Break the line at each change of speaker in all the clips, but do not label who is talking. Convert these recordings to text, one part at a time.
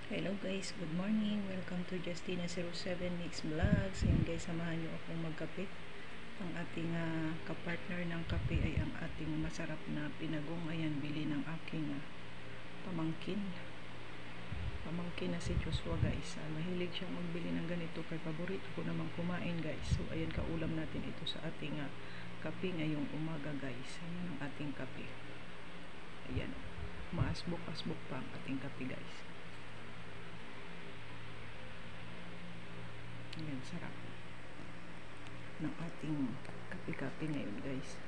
Hello guys, good morning. Welcome to Justina07 Mix Vlogs. Ayan guys, samahan nyo akong magkape. Ang ating kapartner ng kape ay ang ating masarap na pinagong. Ayan, bili ng aking pamangkin. Pamangkin na si Joshua guys. Mahilig siyang magbili ng ganito kay paborito ko namang kumain guys. So ayan, kaulam natin ito sa ating kape ngayong umaga guys. Ayan ang ating kape. Ayan, maasbok-asbok pa ang ating kape guys. Ayan, sarap ng ating kape-kape ngayon guys.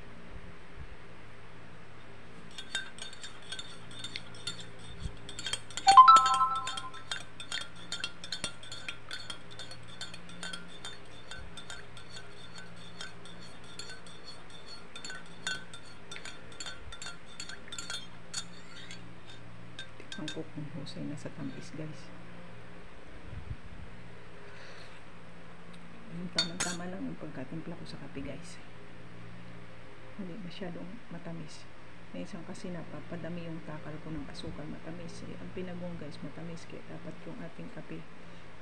Tikman ko kung husay na sa tamis guys. Tama-tama lang yung pagkatimpla ko sa kape guys. Hindi masyadong matamis. Minsan kasi napapadami yung takal ko ng asukal, matamis. Ang pinagong guys matamis, kaya dapat yung ating kape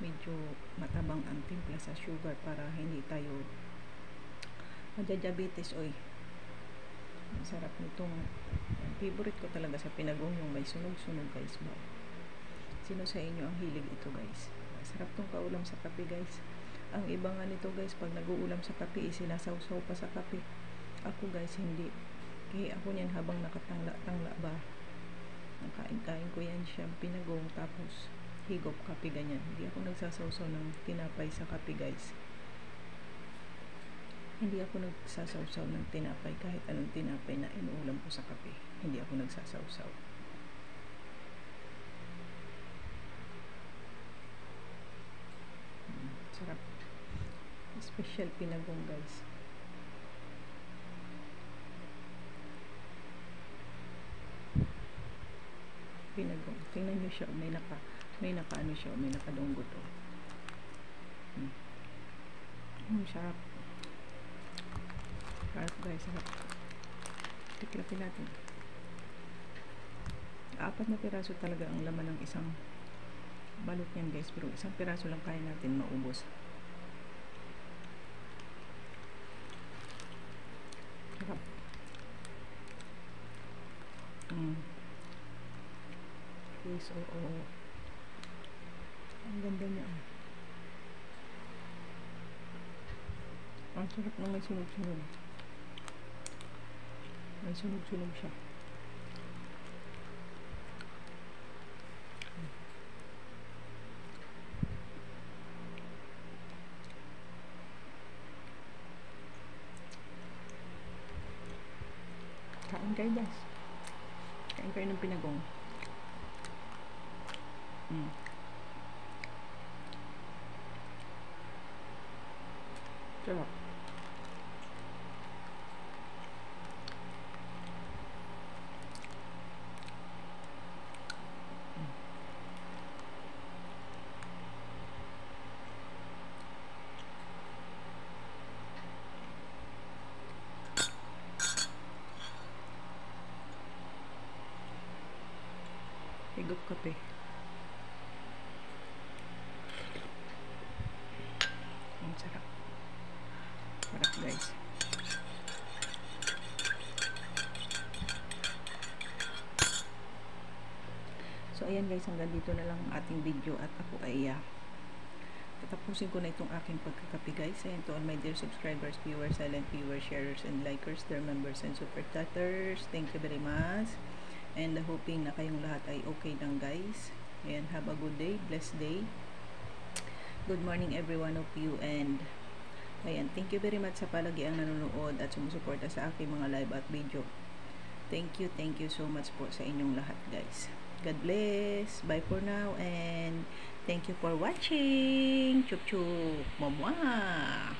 medyo matabang ang timpla sa sugar para hindi tayo madya-diabetes. Oy, ang sarap nitong favorite ko talaga sa pinagong, yung may sunog-sunog guys ba. Sino sa inyo ang hilig ito guys? Sarap tong kaulam sa kape guys. Ang iba nga nito guys, pag nag-uulam sa kape, sinasawsaw pa sa kape. Ako guys, hindi. Kaya ako niyan habang nakatangla-tangla ba, nakain-kain ko yan siya, pinagong, tapos higop kape ganyan. Hindi ako nagsasawsaw ng tinapay sa kape guys. Hindi ako nagsasawsaw ng tinapay, kahit anong tinapay na inuulam ko sa kape. Hindi ako nagsasawsaw. Sarap. Special pinagong guys. Pinagong. Tingnan nyo siya. May naka ano siya. May nakadunggot o. Sarap. Sarap guys. Sarap. Tiklapin natin. 4 na piraso talaga ang laman ng isang balot yan guys. Pero isang piraso lang kaya natin maubos. Sarap. Yes, oo. Ang ganda niya. Ang sarap na may sunog-sunog. May sunog-sunog siya. Kain kayo guys. Kain kayo ng pinagong. Sarap. Higop kape. Ang sarap. Sarap guys. So ayan guys, hanggang dito na lang ang ating video at ako ay tatapusin ko na itong aking pagkakape guys. Ayan, to all my dear subscribers, viewers, silent viewers, sharers, and likers, their members and super chatters, thank you very much. And hoping na kayong lahat ay okay lang guys. Ayan, have a good day, blessed day. Good morning every one of you, and ayan, thank you very much sa palagiang nanonood at sumusuporta sa aking mga live at video. Thank you so much po sa inyong lahat guys. God bless. Bye for now, and thank you for watching. Chup chup. Mwah.